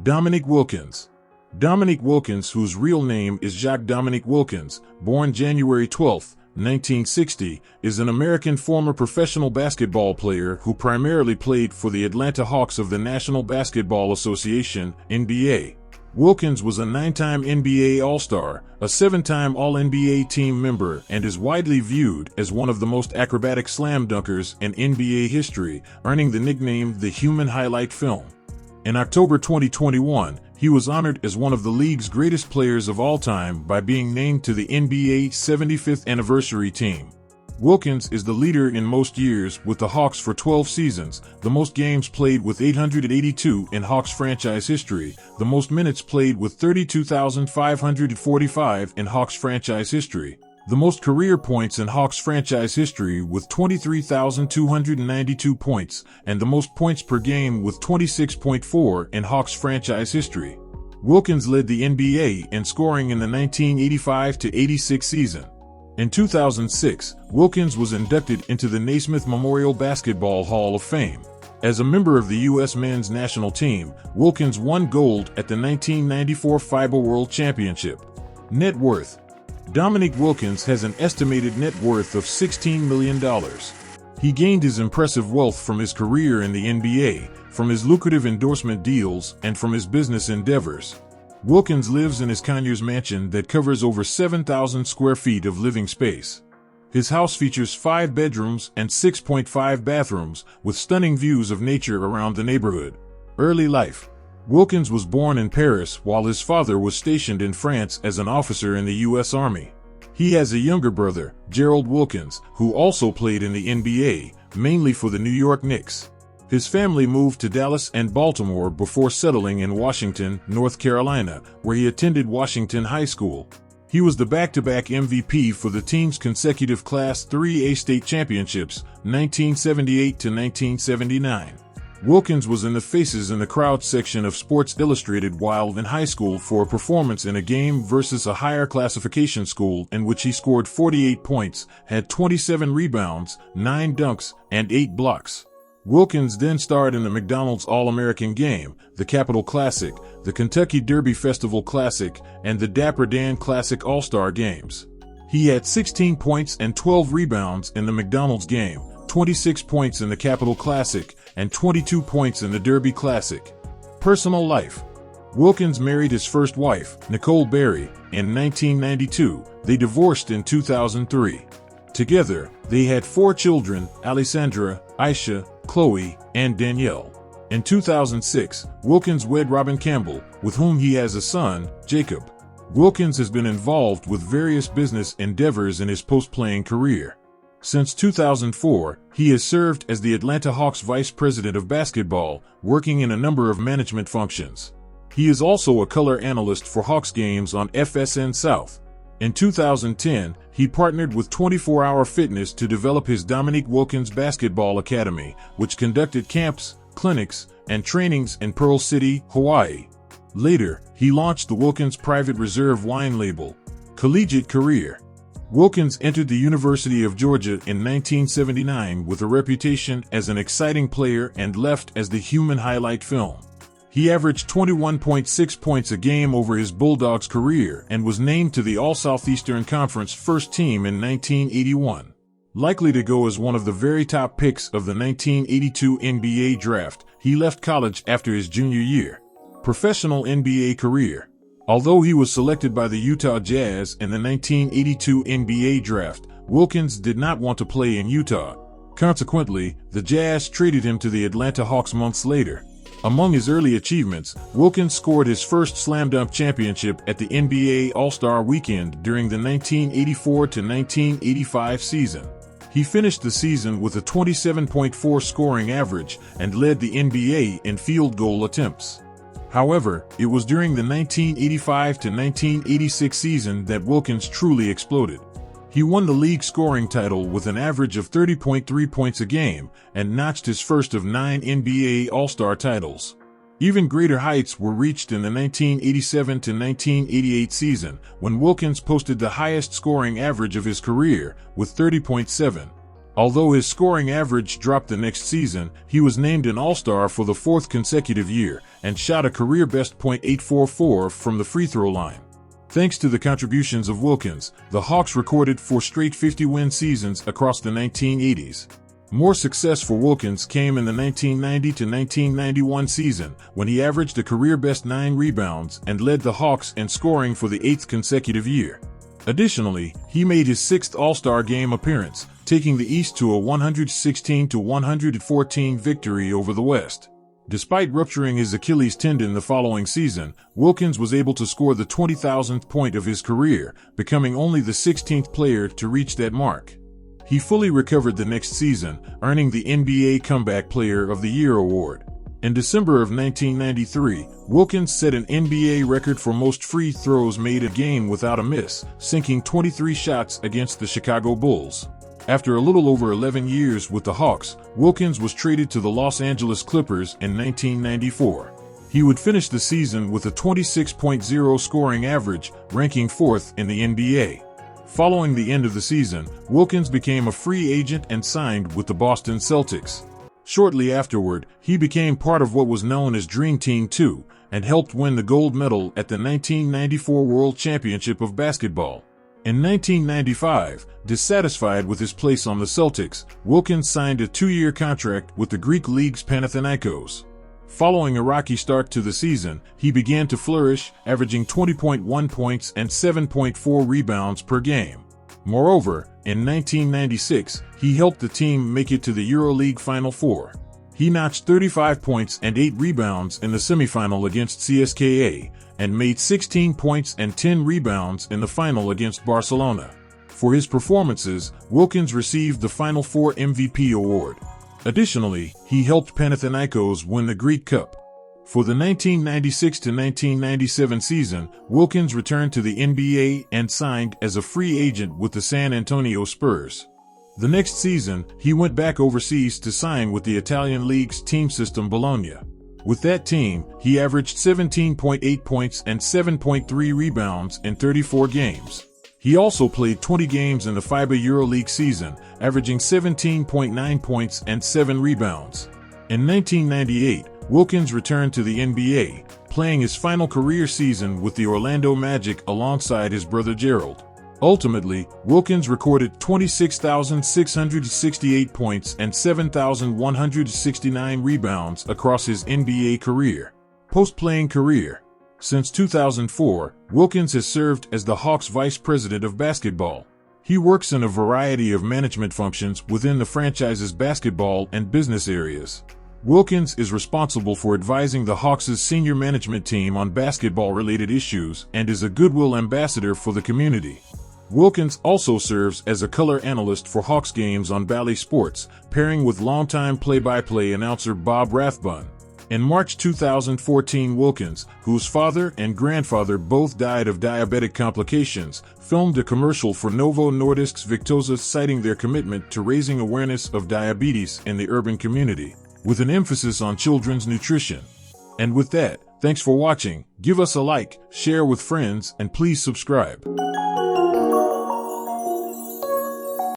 Dominique Wilkins. Dominique Wilkins, whose real name is Jacques Dominique Wilkins, born January 12, 1960, is an American former professional basketball player who primarily played for the Atlanta Hawks of the National Basketball Association, NBA. Wilkins was a 9-time NBA All-Star, a 7-time All-NBA team member, and is widely viewed as one of the most acrobatic slam dunkers in NBA history, earning the nickname the Human Highlight Film. In October 2021, he was honored as one of the league's greatest players of all time by being named to the NBA 75th anniversary team. Wilkins is the leader in most years with the Hawks for 12 seasons, the most games played with 882 in Hawks franchise history, the most minutes played with 32,545 in Hawks franchise history, the most career points in Hawks franchise history with 23,292 points, and the most points per game with 26.4 in Hawks franchise history. Wilkins led the NBA in scoring in the 1985-86 season. In 2006, Wilkins was inducted into the Naismith Memorial Basketball Hall of Fame. As a member of the U.S. men's national team, Wilkins won gold at the 1994 FIBA World Championship. Net worth. Dominique Wilkins has an estimated net worth of $16 million. He gained his impressive wealth from his career in the NBA, from his lucrative endorsement deals, and from his business endeavors. Wilkins lives in his Conyers mansion that covers over 7,000 square feet of living space. His house features 5 bedrooms and 6.5 bathrooms, with stunning views of nature around the neighborhood. Early life. Wilkins was born in Paris while his father was stationed in France as an officer in the U.S. Army. He has a younger brother, Gerald Wilkins, who also played in the NBA, mainly for the New York Knicks. His family moved to Dallas and Baltimore before settling in Washington, North Carolina, where he attended Washington High School. He was the back-to-back MVP for the team's consecutive Class 3A state championships, 1978 to 1979. Wilkins was in the Faces in the Crowd section of Sports Illustrated while in high school for a performance in a game versus a higher classification school in which he scored 48 points, had 27 rebounds, 9 dunks, and 8 blocks. Wilkins then starred in the McDonald's All-American Game, the Capitol Classic, the Kentucky Derby Festival Classic, and the Dapper Dan Classic All-Star Games. He had 16 points and 12 rebounds in the McDonald's Game, 26 points in the Capitol Classic, and 22 points in the Derby Classic. Personal life. Wilkins married his first wife, Nicole Berry, in 1992. They divorced in 2003. Together, they had 4 children, Alessandra, Aisha, Chloe, and Danielle. In 2006, Wilkins wed Robin Campbell, with whom he has a son, Jacob. Wilkins has been involved with various business endeavors in his post-playing career. Since 2004, he has served as the Atlanta Hawks Vice President of Basketball, working in a number of management functions. He is also a color analyst for Hawks games on FSN South. In 2010, he partnered with 24 Hour Fitness to develop his Dominique Wilkins Basketball Academy, which conducted camps, clinics, and trainings in Pearl City, Hawaii. Later, he launched the Wilkins Private Reserve wine label. Collegiate career. Wilkins entered the University of Georgia in 1979 with a reputation as an exciting player and left as the Human Highlight Film. He averaged 21.6 points a game over his Bulldogs career and was named to the All-Southeastern Conference first team in 1981. Likely to go as one of the very top picks of the 1982 NBA draft, he left college after his junior year. Professional NBA career. Although he was selected by the Utah Jazz in the 1982 NBA draft, Wilkins did not want to play in Utah. Consequently, the Jazz traded him to the Atlanta Hawks months later. Among his early achievements, Wilkins scored his first slam dunk championship at the NBA All-Star Weekend during the 1984-1985 season. He finished the season with a 27.4 scoring average and led the NBA in field goal attempts. However, it was during the 1985-1986 season that Wilkins truly exploded. He won the league scoring title with an average of 30.3 points a game and notched his first of 9 NBA All-Star titles. Even greater heights were reached in the 1987-1988 season when Wilkins posted the highest scoring average of his career with 30.7. Although his scoring average dropped the next season, he was named an All-Star for the fourth consecutive year and shot a career-best .844 from the free throw line. Thanks to the contributions of Wilkins, the Hawks recorded 4 straight 50-win seasons across the 1980s. More success for Wilkins came in the 1990 to 1991 season, when he averaged a career-best 9 rebounds and led the Hawks in scoring for the 8th consecutive year. Additionally, he made his 6th All-Star Game appearance, taking the East to a 116-114 victory over the West. Despite rupturing his Achilles tendon the following season, Wilkins was able to score the 20,000th point of his career, becoming only the 16th player to reach that mark. He fully recovered the next season, earning the NBA Comeback Player of the Year award. In December of 1993, Wilkins set an NBA record for most free throws made a game without a miss, sinking 23 shots against the Chicago Bulls. After a little over 11 years with the Hawks, Wilkins was traded to the Los Angeles Clippers in 1994. He would finish the season with a 26.0 scoring average, ranking 4th in the NBA. Following the end of the season, Wilkins became a free agent and signed with the Boston Celtics. Shortly afterward, he became part of what was known as Dream Team 2 and helped win the gold medal at the 1994 World Championship of Basketball. In 1995, dissatisfied with his place on the Celtics, Wilkins signed a 2-year contract with the Greek league's Panathinaikos. Following a rocky start to the season, he began to flourish, averaging 20.1 points and 7.4 rebounds per game. Moreover, in 1996, he helped the team make it to the EuroLeague Final Four. He notched 35 points and 8 rebounds in the semifinal against CSKA, and made 16 points and 10 rebounds in the final against Barcelona. For his performances, Wilkins received the Final Four MVP award. Additionally, he helped Panathinaikos win the Greek Cup. For the 1996 to 1997 season, Wilkins returned to the NBA and signed as a free agent with the San Antonio Spurs. The next season, he went back overseas to sign with the Italian League's Team System Bologna. With that team, he averaged 17.8 points and 7.3 rebounds in 34 games. He also played 20 games in the FIBA EuroLeague season, averaging 17.9 points and 7 rebounds. In 1998, Wilkins returned to the NBA, playing his final career season with the Orlando Magic alongside his brother Gerald. Ultimately, Wilkins recorded 26,668 points and 7,169 rebounds across his NBA career. Post-playing career. Since 2004, Wilkins has served as the Hawks' Vice President of Basketball. He works in a variety of management functions within the franchise's basketball and business areas. Wilkins is responsible for advising the Hawks' senior management team on basketball-related issues and is a goodwill ambassador for the community. Wilkins also serves as a color analyst for Hawks games on Bally Sports, pairing with longtime play-by-play announcer Bob Rathbun. In March 2014, Wilkins, whose father and grandfather both died of diabetic complications, filmed a commercial for Novo Nordisk's Victoza citing their commitment to raising awareness of diabetes in the urban community, with an emphasis on children's nutrition. And with that, thanks for watching. Give us a like, share with friends, and please subscribe.